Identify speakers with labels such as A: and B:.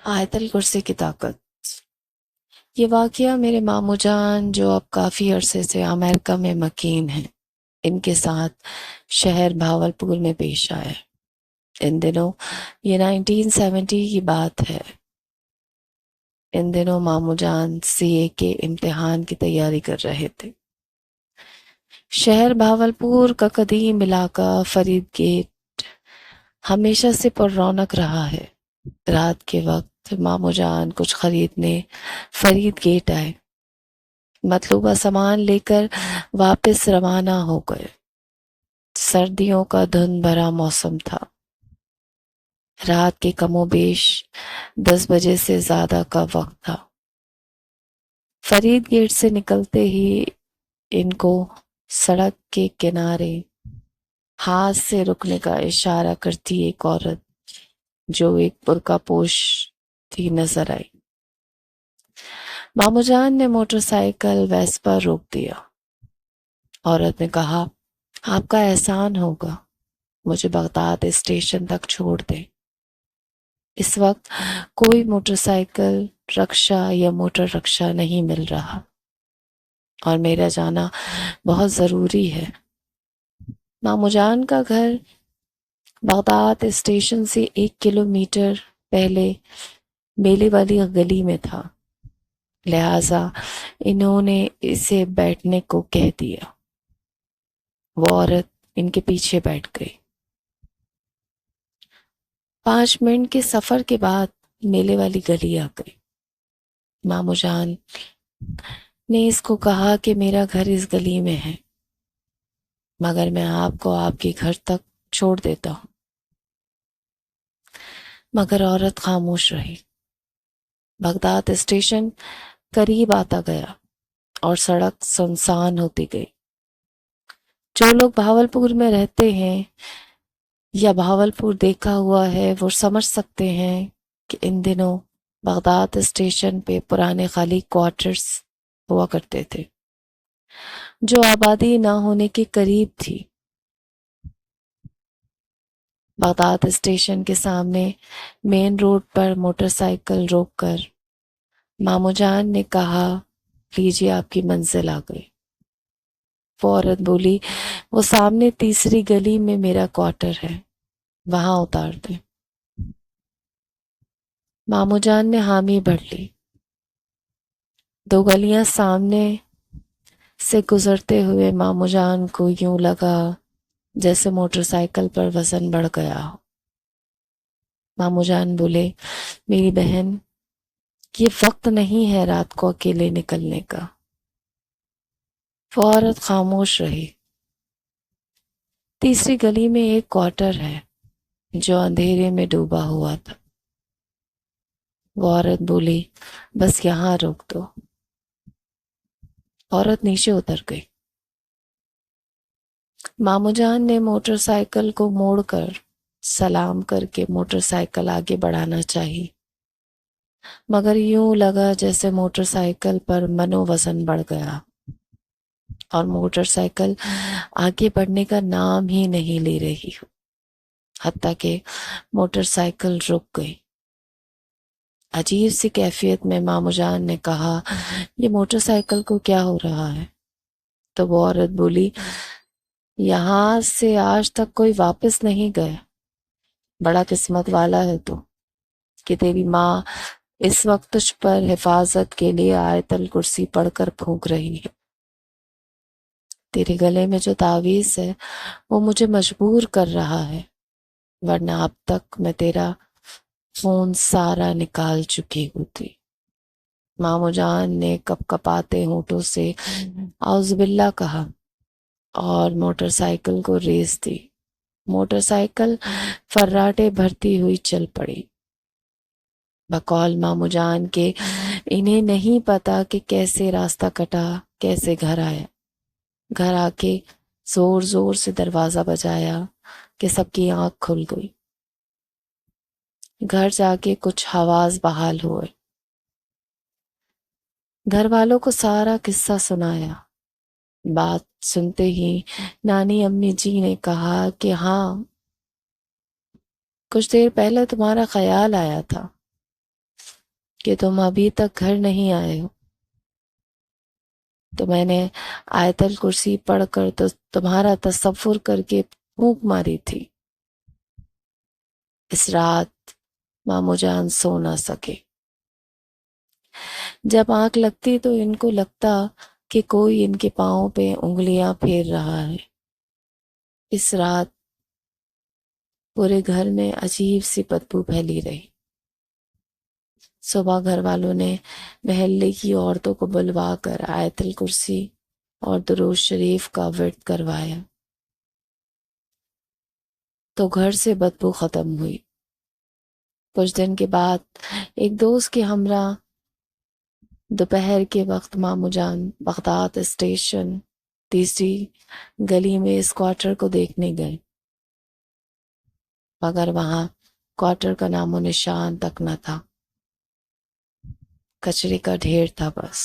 A: آیت الکرسی کی طاقت۔ یہ واقعہ میرے ماموں جان جو اب کافی عرصے سے امریکہ میں مقیم ہیں، ان کے ساتھ شہر بھاولپور میں پیش آیا ہے۔ ان دنوں یہ 1970 کی بات ہے۔ ان دنوں ماموں جان سی اے کے امتحان کی تیاری کر رہے تھے۔ شہر بھاولپور کا قدیم علاقہ فرید گیٹ ہمیشہ سے پر رونق رہا ہے۔ رات کے وقت ماموں جان کچھ خریدنے فرید گیٹ آئے۔ مطلوبہ سامان لے کر واپس روانہ ہو گئے۔ سردیوں کا دھند بھرا موسم تھا۔ رات کے کم و بیش 10 بجے سے زیادہ کا وقت تھا۔ فرید گیٹ سے نکلتے ہی ان کو سڑک کے کنارے ہاتھ سے رکنے کا اشارہ کرتی ایک عورت جو ایک برقع پوش تھی نظر آئی۔ ماموں جان نے موٹر سائیکل ویسپا روک دیا۔ عورت نے کہا، آپ کا احسان ہوگا، مجھے بغداد اسٹیشن تک چھوڑ دیں۔ اس وقت کوئی موٹر سائیکل رکشہ یا موٹر رکشہ نہیں مل رہا اور میرا جانا بہت ضروری ہے۔ ماموں جان کا گھر بغداد اسٹیشن سے 1 کلومیٹر پہلے میلے والی گلی میں تھا، لہٰذا انہوں نے اسے بیٹھنے کو کہہ دیا۔ وہ عورت ان کے پیچھے بیٹھ گئی۔ 5 منٹ کے سفر کے بعد میلے والی گلی آ گئی۔ ماموں جان نے اس کو کہا کہ میرا گھر اس گلی میں ہے، مگر میں آپ کو آپ کے گھر تک چھوڑ دیتا ہوں۔ مگر عورت خاموش رہی۔ بغداد اسٹیشن قریب آتا گیا اور سڑک سنسان ہوتی گئی۔ جو لوگ بھاولپور میں رہتے ہیں یا بھاولپور دیکھا ہوا ہے وہ سمجھ سکتے ہیں کہ ان دنوں بغداد اسٹیشن پہ پرانے خالی کوارٹرز ہوا کرتے تھے جو آبادی نہ ہونے کے قریب تھی۔ بغداد اسٹیشن کے سامنے مین روڈ پر موٹر سائیکل روک کر ماموں جان نے کہا، لیجیے آپ کی منزل آ گئی۔ وہ عورت بولی، وہ سامنے تیسری گلی میں میرا کوارٹر ہے، وہاں اتار دیں۔ ماموں جان نے حامی بھر لی۔ 2 گلیاں سامنے سے گزرتے ہوئے ماموں جان کو یوں لگا جیسے موٹر سائیکل پر وزن بڑھ گیا ہو۔ ماموں جان بولے، میری بہن، یہ وقت نہیں ہے رات کو اکیلے نکلنے کا۔ وہ عورت خاموش رہی۔ تیسری گلی میں ایک کوارٹر ہے جو اندھیرے میں ڈوبا ہوا تھا۔ وہ عورت بولی، بس یہاں روک دو۔ عورت نیچے اتر گئی۔ ماموں جان نے موٹر سائیکل کو موڑ کر سلام کر کے موٹر سائیکل آگے بڑھانا چاہی، مگر یوں لگا جیسے موٹر سائیکل پر منو وزن بڑھ گیا اور موٹر سائیکل آگے بڑھنے کا نام ہی نہیں لے رہی ہو، حتیٰ کہ موٹر سائیکل رک گئی۔ عجیب سی کیفیت میں ماموں جان نے کہا، یہ موٹر سائیکل کو کیا ہو رہا ہے؟ تو وہ عورت بولی، یہاں سے آج تک کوئی واپس نہیں گیا۔ بڑا قسمت والا ہے تو کہ تیری ماں اس وقت تجھ پر حفاظت کے لیے آیت الکرسی پڑھ کر پھونک رہی ہے۔ تیرے گلے میں جو تعویذ ہے وہ مجھے مجبور کر رہا ہے، ورنہ اب تک میں تیرا خون سارا نکال چکی ہوتی۔ ماموں جان نے کپ کپاتے ہونٹوں سے اعوذ باللہ کہا اور موٹر سائیکل کو ریس دی۔ موٹر سائیکل فراٹے بھرتی ہوئی چل پڑی۔ بقول ماموں جان کے انہیں نہیں پتا کہ کیسے راستہ کٹا، کیسے گھر آیا۔ گھر آ کے زور زور سے دروازہ بجایا کہ سب کی آنکھ کھل گئی۔ گھر جا کے کچھ حواس بحال ہوئے۔ گھر والوں کو سارا قصہ سنایا۔ بات سنتے ہی نانی امی جی نے کہا کہ ہاں، کچھ دیر پہلے تمہارا خیال آیا تھا، کہ تم ابھی تک گھر نہیں آئے ہو، تو میں نے آیت الکرسی پڑھ کر تو تمہارا تصور کر کے پھونک ماری تھی۔ اس رات مامو جان سو نہ سکے۔ جب آنکھ لگتی تو ان کو لگتا کہ کوئی ان کے پاؤں پہ انگلیاں پھیر رہا ہے۔ اس رات پورے گھر میں عجیب سی بدبو پھیلی رہی۔ صبح گھر والوں نے محلے کی عورتوں کو بلوا کر آیت الکرسی اور درود شریف کا ورد کروایا تو گھر سے بدبو ختم ہوئی۔ کچھ دن کے بعد ایک دوست کے ہمراہ دوپہر کے وقت مامو جان بغداد اسٹیشن تیسری گلی میں اس کوارٹر کو دیکھنے گئے، مگر وہاں کوارٹر کا نام و نشان تک نہ تھا، کچرے کا ڈھیر تھا بس۔